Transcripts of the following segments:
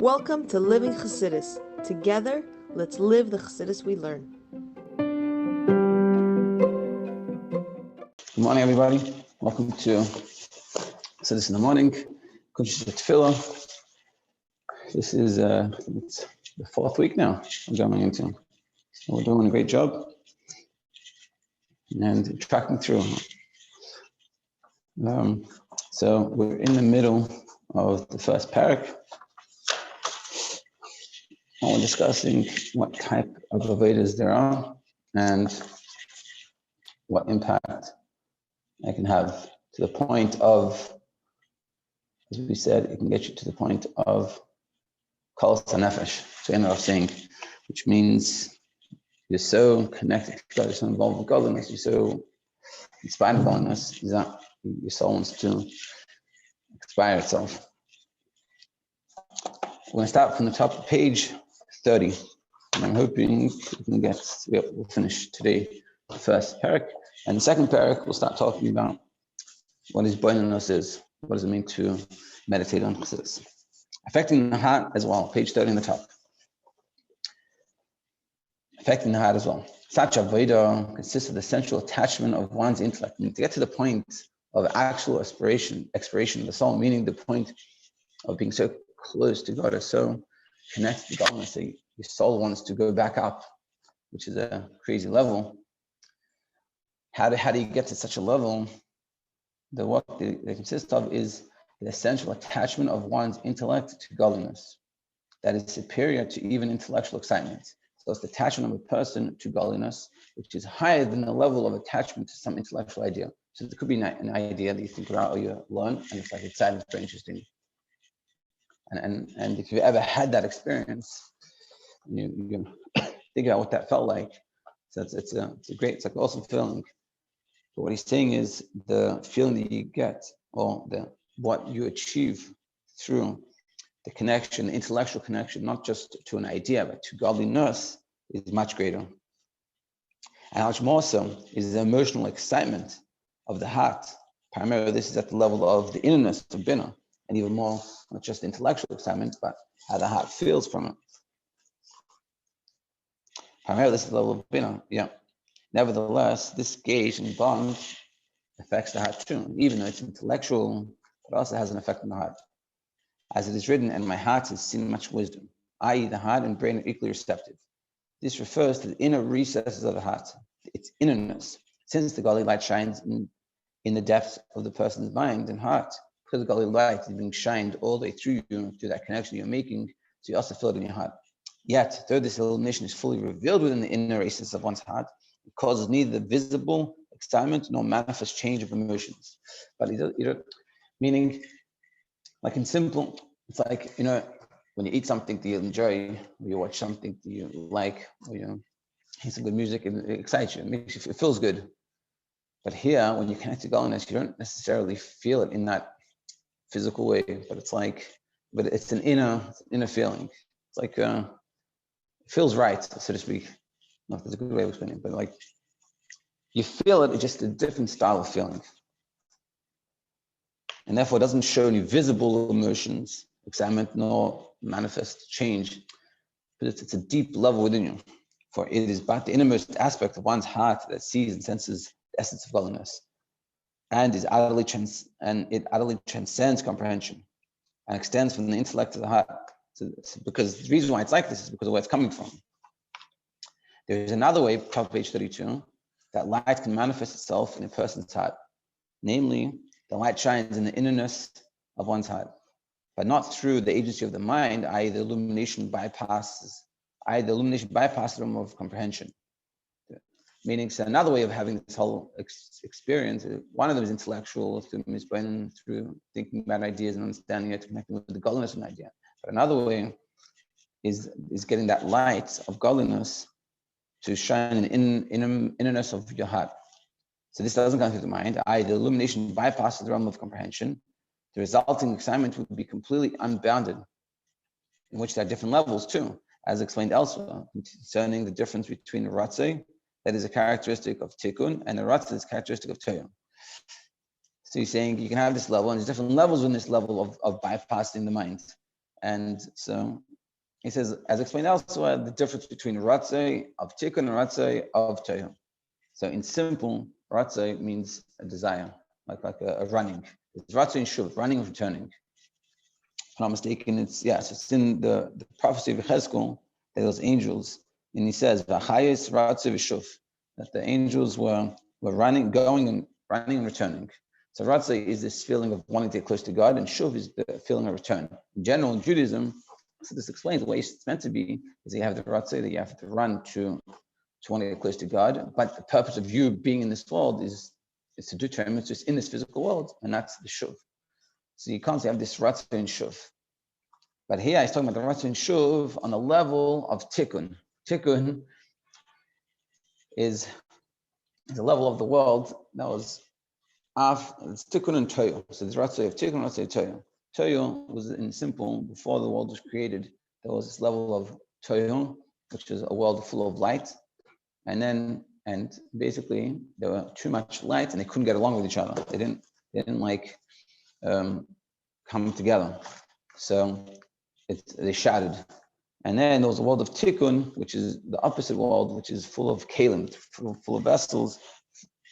Welcome to Living Chassidus. Together, let's live the Chassidus we learn. Good morning, everybody. Welcome to Chassidus in the morning. Kuntres HaTefila. This is it's the fourth week now I'm going into. We're doing a great job and tracking through. So we're in the middle of the first parak. And we're discussing what type of avodas there are and what impact I can have to the point of, as we said, it can get you to the point of kol sanefesh, so end up saying, which means you're so connected to God, you're so involved with godliness, you're so inspired by godliness, that your soul wants to expire itself. We're going to start from the top of page 30, and I'm hoping we'll finish today the first parak, and the second parak we'll start talking about what is boinus is. What does it mean to meditate on Chassidus? Affecting the heart as well, page 30 in the top. Affecting the heart as well. Such avodah consists of the central attachment of one's intellect. And to get to the point of actual expiration of the soul, meaning the point of being so close to God, or so connected to godliness that your soul wants to go back up, which is a crazy level. How do you get to such a level? The work they consist of is the essential attachment of one's intellect to godliness that is superior to even intellectual excitement. So it's the attachment of a person to godliness, which is higher than the level of attachment to some intellectual idea. So there could be an idea that you think about or you learn, and it's like exciting, it's very interesting. And if you've ever had that experience, you can think about what that felt like. So it's like an awesome feeling. But what he's saying is the feeling that you get, or what you achieve through the connection, the intellectual connection, not just to an idea, but to godliness, is much greater. And how much more so is the emotional excitement of the heart. Primarily, this is at the level of the innerness of Binah, and even more, not just intellectual excitement, but how the heart feels from it. Primarily, this is the level of Binah, yeah. Nevertheless, this gauge and bond affects the heart too. Even though it's intellectual, it also has an effect on the heart. As it is written, and my heart has seen much wisdom, i.e. the heart and brain are equally receptive. This refers to the inner recesses of the heart, its innerness, since the godly light shines in the depths of the person's mind and heart. Because the godly light is being shined all the way through you, through that connection you're making, so you also feel it in your heart. Yet, though this illumination is fully revealed within the inner recesses of one's heart, it causes neither visible excitement nor manifest change of emotions. But meaning, like in simple, it's like, when you eat something that you enjoy, or you watch something that you like, or you hear some good music, it excites you, it feels good. But here, when you connect to godliness, you don't necessarily feel it in that physical way, but it's an inner feeling. It's like, it feels right, so to speak. No, that's a good way of explaining it, but like, you feel it, it's just a different style of feeling. And therefore, it doesn't show any visible emotions, excitement, nor manifest change, but it's a deep level within you. For it is but the innermost aspect of one's heart that sees and senses the essence of godliness, and it utterly transcends comprehension and extends from the intellect to the heart. So because the reason why it's like this is because of where it's coming from. There's another way, top page 32, that light can manifest itself in a person's heart. Namely, the light shines in the innerness of one's heart, but not through the agency of the mind, i.e. the illumination bypasses the realm of comprehension. Meaning, so another way of having this whole experience, one of them is intellectual, through thinking about ideas and understanding it, connecting with the godliness of an idea. But another way is getting that light of godliness to shine in the innerness of your heart. So this doesn't come through the mind, i.e. the illumination bypasses the realm of comprehension. The resulting excitement would be completely unbounded, in which there are different levels too, as explained elsewhere, concerning the difference between the ratzeh, that is a characteristic of tikkun, and the ratzeh is a characteristic of Torah. So he's saying you can have this level, and there's different levels in this level of bypassing the mind. And so he says, as explained elsewhere, the difference between ratzei of tikkun and ratzei of tohu. So in simple, ratzei means a desire, like a running. It's ratzei and shuv, running and returning. If I'm not mistaken, it's in the prophecy of Cheskel, those angels, and he says, V'chayis ratzei v'shuv, that the angels were running, going and running and returning. So ratzei is this feeling of wanting to get close to God, and shuv is the feeling of return. In general, in Judaism, so this explains the way it's meant to be, is that you have the ratzei, that you have to run to want to get close to God, but the purpose of you being in this world is to determine it's just in this physical world, and that's the shuv. So you can't say have this ratzei and shuv. But here he's talking about the ratzei and shuv on the level of tikkun. Tikkun is the level of the world that was it's tikkun and tohu. So there's ratzei of tikkun and ratzei of tohu. Tohu was in simple, before the world was created, there was this level of tohu, which is a world full of light. And basically there were too much light and they couldn't get along with each other. They didn't like come together. So they shattered. And then there was a world of tikkun, which is the opposite world, which is full of kalim, full of vessels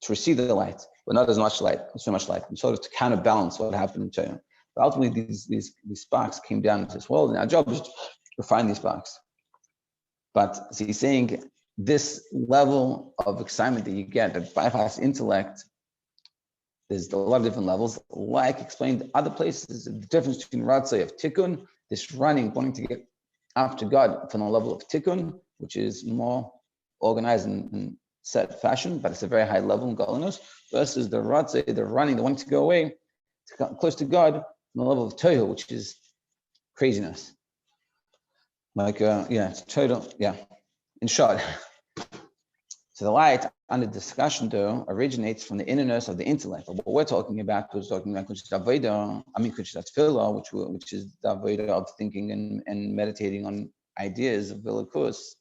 to receive the light, but not as much light, not so much light, and sort of to counterbalance what happened in China. But ultimately, these sparks came down into this world, and our job is to refine these sparks. But so he's saying this level of excitement that you get that bypass intellect, there's a lot of different levels. Like explained other places, the difference between ratzei of tikkun, this running, wanting to get after God from the level of tikkun, which is more organized and set fashion, but it's a very high level in godliness, versus the ratzei, the running, the wanting to go away, to come close to God, from the level of tohu, which is craziness. Like, it's total, in short. So the light under discussion, though, originates from the innerness of the intellect. But what we're talking about was talking about Kuntres HaTefila, which is the avodah of thinking and meditating on ideas of Vilikus.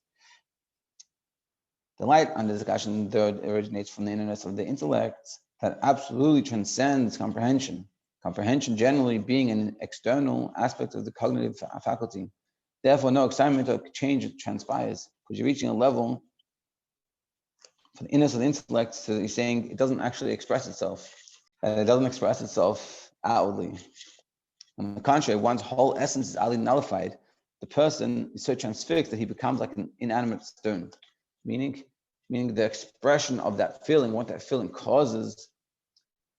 The light under discussion, though, originates from the innerness of the intellect that absolutely transcends comprehension. Comprehension generally being an external aspect of the cognitive faculty. Therefore, no excitement or change transpires because you're reaching a level for the inness of the intellect, so he's saying it doesn't actually express itself. It doesn't express itself outwardly. On the contrary, one's whole essence is utterly nullified. The person is so transfixed that he becomes like an inanimate stone. Meaning the expression of that feeling, what that feeling causes,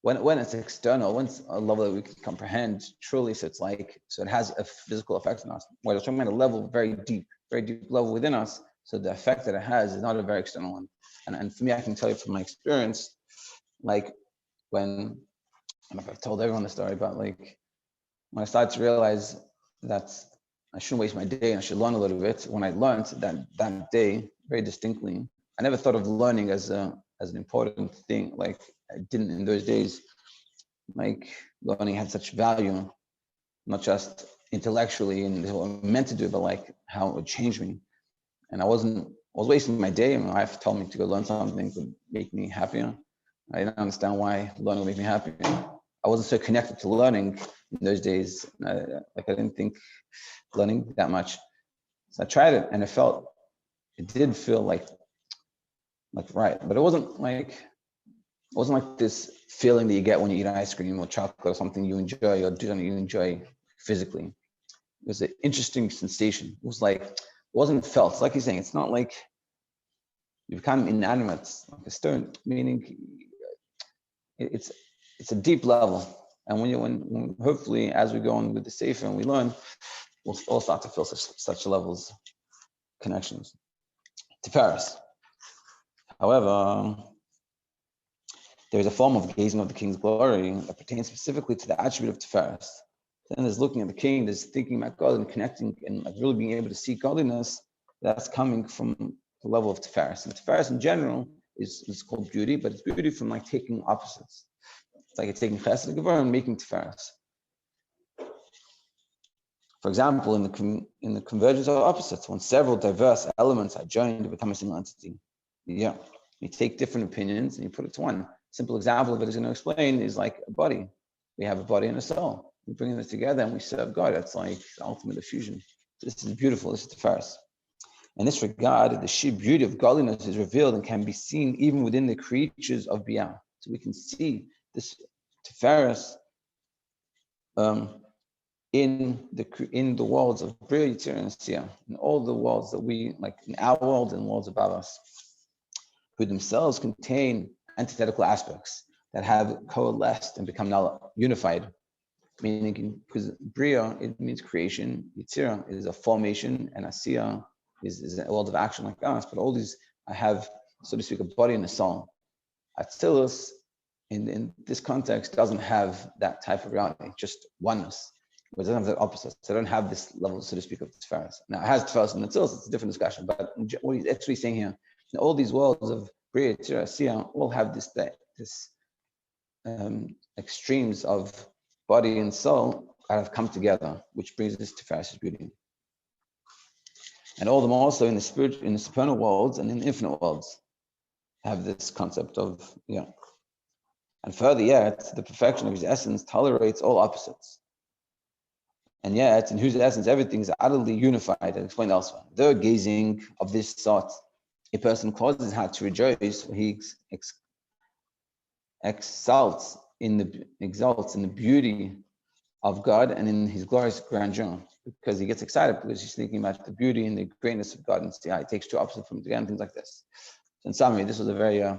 when it's external, when it's a level that we can comprehend truly, so it has a physical effect on us. We're talking about a level very deep level within us, so the effect that it has is not a very external one. And for me, I can tell you from my experience, like I don't know if I've told everyone the story, but like when I started to realize that I shouldn't waste my day and I should learn a little bit, when I learned that day very distinctly, I never thought of learning as an important thing, like I didn't in those days. Like learning had such value, not just intellectually and what I meant to do, but like how it would change me. And I was wasting my day. My wife told me to go learn something to make me happier. I didn't understand why learning would make me happier. I wasn't so connected to learning in those days. I didn't think learning that much. So I tried it and it did feel like right, but it wasn't like this feeling that you get when you eat ice cream or chocolate or something you enjoy or do something you enjoy physically. It was an interesting sensation. It was like, it wasn't felt. It's like he's saying, it's not like you become inanimate, like a stone, meaning it's a deep level. And when hopefully as we go on with the Sefer and we learn, we'll all start to feel such levels, connections. Tiferes. However, there is a form of gazing of the king's glory that pertains specifically to the attribute of Tiferes. Then there's looking at the king, there's thinking about God and connecting and like really being able to see godliness that's coming from the level of Tiferes. And Tiferes in general is called beauty, but it's beauty from like taking opposites. It's like it's taking Chesed and Gevurah and making Tiferes. For example, in the convergence of opposites, when several diverse elements are joined to become a single entity. Yeah, you take different opinions and you put it to one. Simple example of it is going to explain is like a body. We have a body and a soul. we bring this together and we serve God. That's like the ultimate effusion. This is beautiful. This is Tiferes. In this regard, the sheer beauty of godliness is revealed and can be seen even within the creatures of Biyah. So we can see this Tiferes in the worlds of Bria, Yitzir, and Asiyah, in all the worlds that we, like in our world and worlds above us, who themselves contain antithetical aspects that have coalesced and become now unified. Meaning, because Bria, it means creation, Yitzir is a formation, and Asiyah is a world of action like us, but all these have, so to speak, a body and a soul. Atzilus, in this context, doesn't have that type of reality, just oneness. But it doesn't have the opposite. So I don't have this level, so to speak, of Tiferes. Now, it has Tiferes and Atzilus, it's a different discussion, but what he's actually saying here, all these worlds of Bria, Yitzir, Asiyah, all have this extremes of body and soul that have come together, which brings us to Tiferes' beauty. And all of them also in the supernal worlds and in the infinite worlds have this concept of, And further yet, the perfection of his essence tolerates all opposites. And yet, in whose essence everything is utterly unified, as explained elsewhere. Though gazing of this sort, a person causes his heart to rejoice, for he exalts in the beauty of God and in his glorious grandeur, because he gets excited because he's thinking about the beauty and the greatness of God, and see how he takes two opposites from together and things like this. So in summary, this was a very, I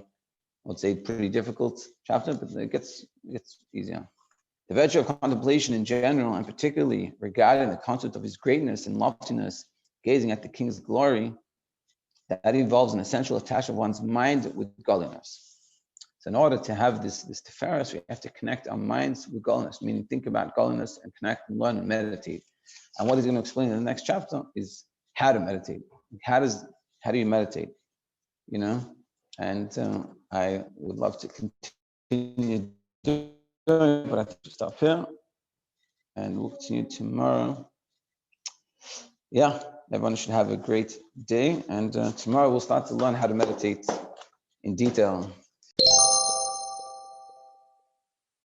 would say, pretty difficult chapter, but it gets easier. The virtue of contemplation in general, and particularly regarding the concept of his greatness and loftiness, gazing at the King's glory, that involves an essential attachment of one's mind with godliness. So in order to have this Tiferes, we have to connect our minds with godliness, meaning think about godliness and connect and learn and meditate. And what he's going to explain in the next chapter is how to meditate. How do you meditate? And I would love to continue doing it, but I have to stop here. And we'll continue tomorrow. Yeah, everyone should have a great day. And tomorrow we'll start to learn how to meditate in detail.